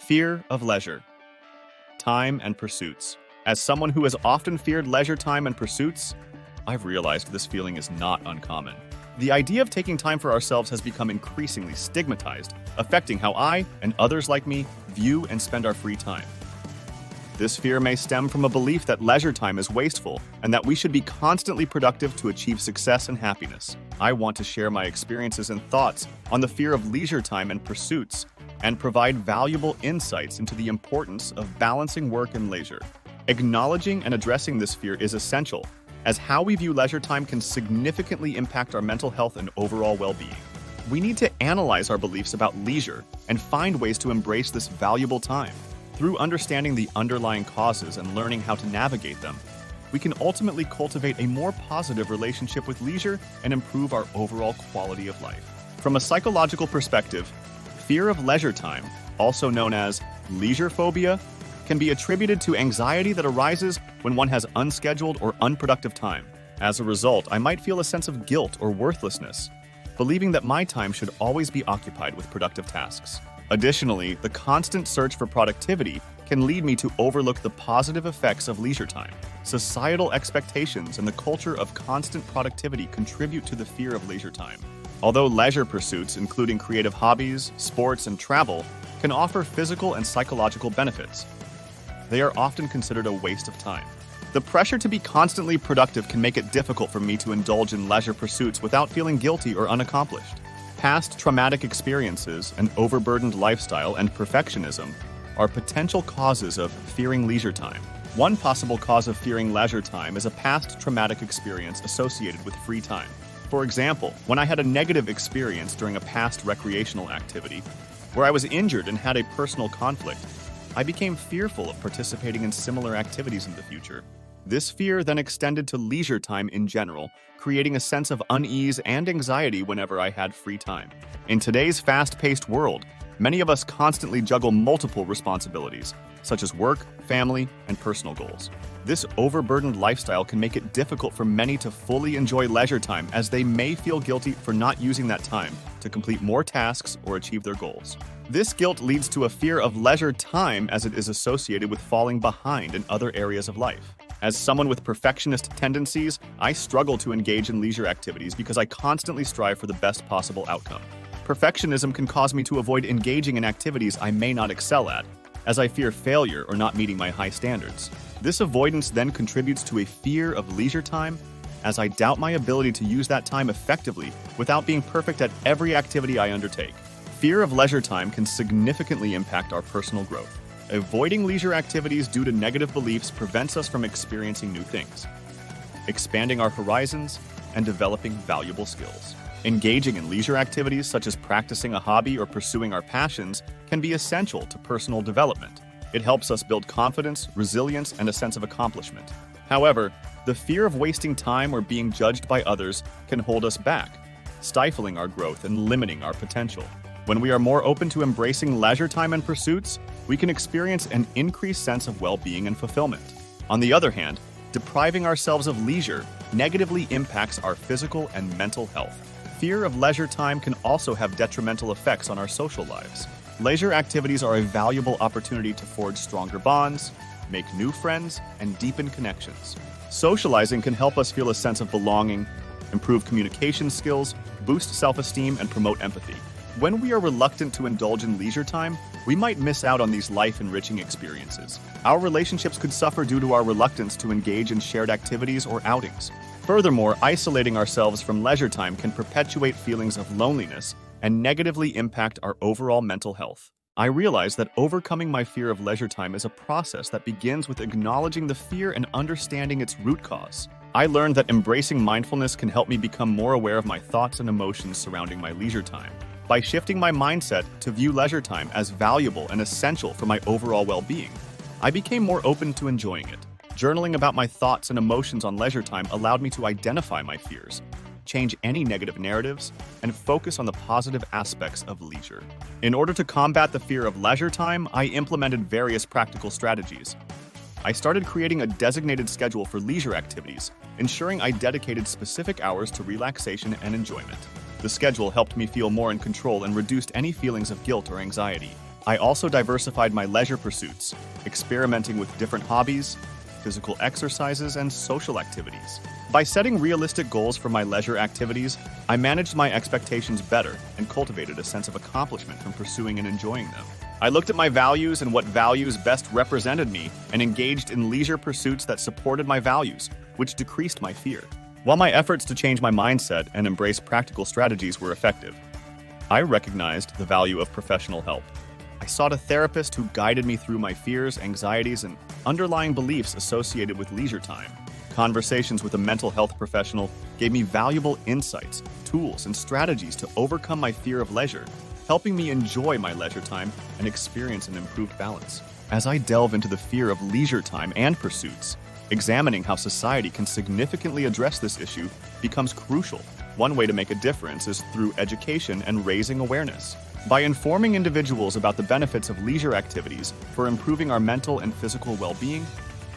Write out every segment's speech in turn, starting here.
Fear of leisure, time, and pursuits. As someone who has often feared leisure time and pursuits, I've realized this feeling is not uncommon. The idea of taking time for ourselves has become increasingly stigmatized, affecting how I and others like me view and spend our free time. This fear may stem from a belief that leisure time is wasteful and that we should be constantly productive to achieve success and happiness. I want to share my experiences and thoughts on the fear of leisure time and pursuits and provide valuable insights into the importance of balancing work and leisure. Acknowledging and addressing this fear is essential, as how we view leisure time can significantly impact our mental health and overall well-being. We need to analyze our beliefs about leisure and find ways to embrace this valuable time. Through understanding the underlying causes and learning how to navigate them, we can ultimately cultivate a more positive relationship with leisure and improve our overall quality of life. From a psychological perspective, fear of leisure time, also known as leisure phobia, can be attributed to anxiety that arises when one has unscheduled or unproductive time. As a result, I might feel a sense of guilt or worthlessness, believing that my time should always be occupied with productive tasks. Additionally, the constant search for productivity can lead me to overlook the positive effects of leisure time. Societal expectations and the culture of constant productivity contribute to the fear of leisure time. Although leisure pursuits, including creative hobbies, sports, and travel, can offer physical and psychological benefits, they are often considered a waste of time. The pressure to be constantly productive can make it difficult for me to indulge in leisure pursuits without feeling guilty or unaccomplished. Past traumatic experiences, an overburdened lifestyle, and perfectionism are potential causes of fearing leisure time. One possible cause of fearing leisure time is a past traumatic experience associated with free time. For example, when I had a negative experience during a past recreational activity, where I was injured and had a personal conflict, I became fearful of participating in similar activities in the future. This fear then extended to leisure time in general, creating a sense of unease and anxiety whenever I had free time. In today's fast-paced world, many of us constantly juggle multiple responsibilities, such as work, family, and personal goals. This overburdened lifestyle can make it difficult for many to fully enjoy leisure time, as they may feel guilty for not using that time to complete more tasks or achieve their goals. This guilt leads to a fear of leisure time, as it is associated with falling behind in other areas of life. As someone with perfectionist tendencies, I struggle to engage in leisure activities because I constantly strive for the best possible outcome. Perfectionism can cause me to avoid engaging in activities I may not excel at, as I fear failure or not meeting my high standards. This avoidance then contributes to a fear of leisure time, as I doubt my ability to use that time effectively without being perfect at every activity I undertake. Fear of leisure time can significantly impact our personal growth. Avoiding leisure activities due to negative beliefs prevents us from experiencing new things, expanding our horizons, and developing valuable skills. Engaging in leisure activities such as practicing a hobby or pursuing our passions can be essential to personal development. It helps us build confidence, resilience, and a sense of accomplishment. However, the fear of wasting time or being judged by others can hold us back, stifling our growth and limiting our potential. When we are more open to embracing leisure time and pursuits, we can experience an increased sense of well-being and fulfillment. On the other hand, depriving ourselves of leisure negatively impacts our physical and mental health. Fear of leisure time can also have detrimental effects on our social lives. Leisure activities are a valuable opportunity to forge stronger bonds, make new friends, and deepen connections. Socializing can help us feel a sense of belonging, improve communication skills, boost self-esteem, and promote empathy. When we are reluctant to indulge in leisure time, we might miss out on these life-enriching experiences. Our relationships could suffer due to our reluctance to engage in shared activities or outings. Furthermore, isolating ourselves from leisure time can perpetuate feelings of loneliness and negatively impact our overall mental health. I realize that overcoming my fear of leisure time is a process that begins with acknowledging the fear and understanding its root cause. I learned that embracing mindfulness can help me become more aware of my thoughts and emotions surrounding my leisure time. By shifting my mindset to view leisure time as valuable and essential for my overall well-being, I became more open to enjoying it. Journaling about my thoughts and emotions on leisure time allowed me to identify my fears, change any negative narratives, and focus on the positive aspects of leisure. In order to combat the fear of leisure time, I implemented various practical strategies. I started creating a designated schedule for leisure activities, ensuring I dedicated specific hours to relaxation and enjoyment. The schedule helped me feel more in control and reduced any feelings of guilt or anxiety. I also diversified my leisure pursuits, experimenting with different hobbies, physical exercises, and social activities. By setting realistic goals for my leisure activities, I managed my expectations better and cultivated a sense of accomplishment from pursuing and enjoying them. I looked at my values and what values best represented me and engaged in leisure pursuits that supported my values, which decreased my fear. While my efforts to change my mindset and embrace practical strategies were effective, I recognized the value of professional help. I sought a therapist who guided me through my fears, anxieties, and underlying beliefs associated with leisure time. Conversations with a mental health professional gave me valuable insights, tools, and strategies to overcome my fear of leisure, helping me enjoy my leisure time and experience an improved balance. As I delve into the fear of leisure time and pursuits, examining how society can significantly address this issue becomes crucial. One way to make a difference is through education and raising awareness. By informing individuals about the benefits of leisure activities for improving our mental and physical well-being,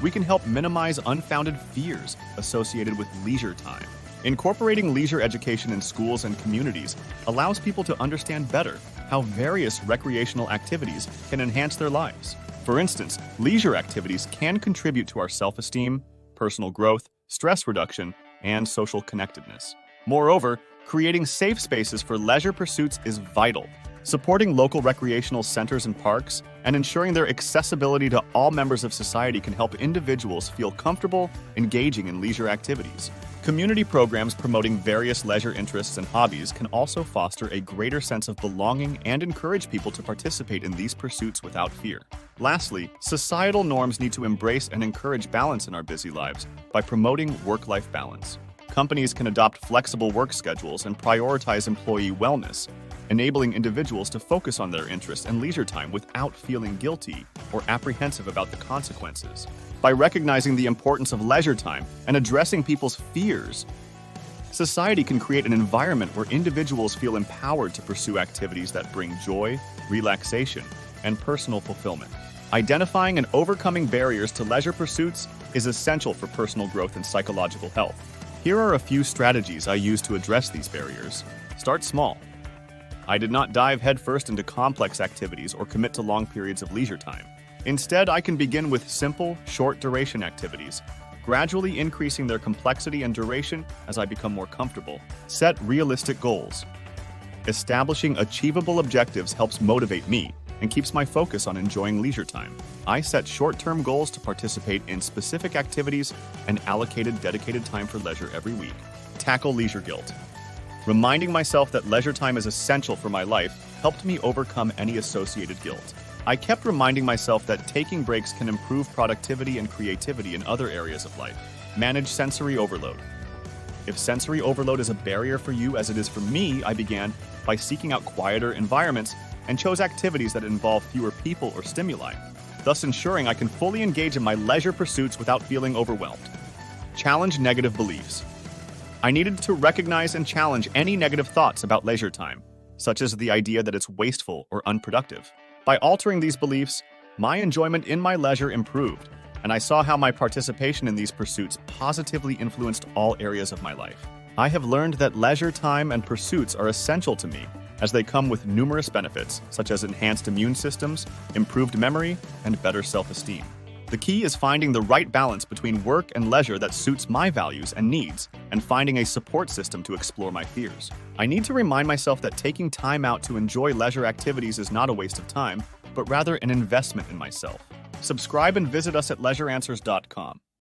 we can help minimize unfounded fears associated with leisure time. Incorporating leisure education in schools and communities allows people to understand better how various recreational activities can enhance their lives. For instance, leisure activities can contribute to our self-esteem, personal growth, stress reduction, and social connectedness. Moreover, creating safe spaces for leisure pursuits is vital. Supporting local recreational centers and parks and ensuring their accessibility to all members of society can help individuals feel comfortable engaging in leisure activities. Community programs promoting various leisure interests and hobbies can also foster a greater sense of belonging and encourage people to participate in these pursuits without fear. Lastly, societal norms need to embrace and encourage balance in our busy lives by promoting work-life balance. Companies can adopt flexible work schedules and prioritize employee wellness, enabling individuals to focus on their interests and leisure time without feeling guilty or apprehensive about the consequences. By recognizing the importance of leisure time and addressing people's fears, society can create an environment where individuals feel empowered to pursue activities that bring joy, relaxation, and personal fulfillment. Identifying and overcoming barriers to leisure pursuits is essential for personal growth and psychological health. Here are a few strategies I use to address these barriers. Start small. I did not dive headfirst into complex activities or commit to long periods of leisure time. Instead, I can begin with simple, short-duration activities, gradually increasing their complexity and duration as I become more comfortable. Set realistic goals. Establishing achievable objectives helps motivate me and keeps my focus on enjoying leisure time. I set short-term goals to participate in specific activities and allocated dedicated time for leisure every week. Tackle leisure guilt. Reminding myself that leisure time is essential for my life helped me overcome any associated guilt. I kept reminding myself that taking breaks can improve productivity and creativity in other areas of life. Manage sensory overload. If sensory overload is a barrier for you as it is for me, I began by seeking out quieter environments and chose activities that involve fewer people or stimuli, thus ensuring I can fully engage in my leisure pursuits without feeling overwhelmed. Challenge negative beliefs. I needed to recognize and challenge any negative thoughts about leisure time, such as the idea that it's wasteful or unproductive. By altering these beliefs, my enjoyment in my leisure improved, and I saw how my participation in these pursuits positively influenced all areas of my life. I have learned that leisure time and pursuits are essential to me, as they come with numerous benefits, such as enhanced immune systems, improved memory, and better self-esteem. The key is finding the right balance between work and leisure that suits my values and needs, and finding a support system to explore my fears. I need to remind myself that taking time out to enjoy leisure activities is not a waste of time, but rather an investment in myself. Subscribe and visit us at leisureanswers.com.